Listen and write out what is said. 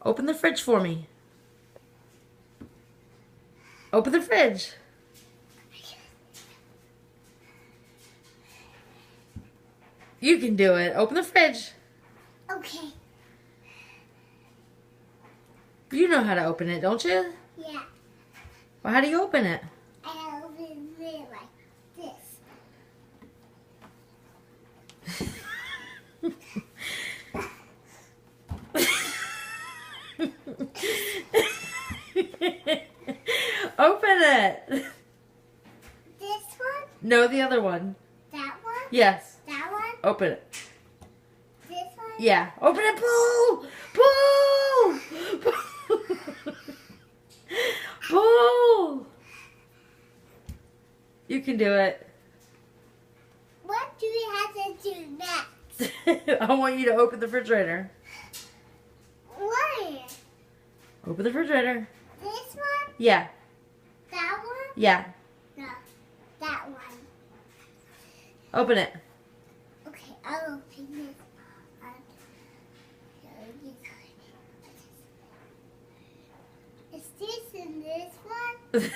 Open the fridge for me. Open the fridge. You can do it. Open the fridge. Okay. You know how to open it, don't you? Yeah. Well, how do you open it? I open it like this. Open it. This one? No, the other one. That one? Yes. That one? Open it. This one? Yeah. Open it. Pull. Pull. Pull. Pull. You can do it. What do we have to do next? I want you to open the refrigerator. Where? Open the refrigerator. This one? Yeah. That one? Yeah. No. That one. Open it. Okay, I'll open this one. Is this in this one?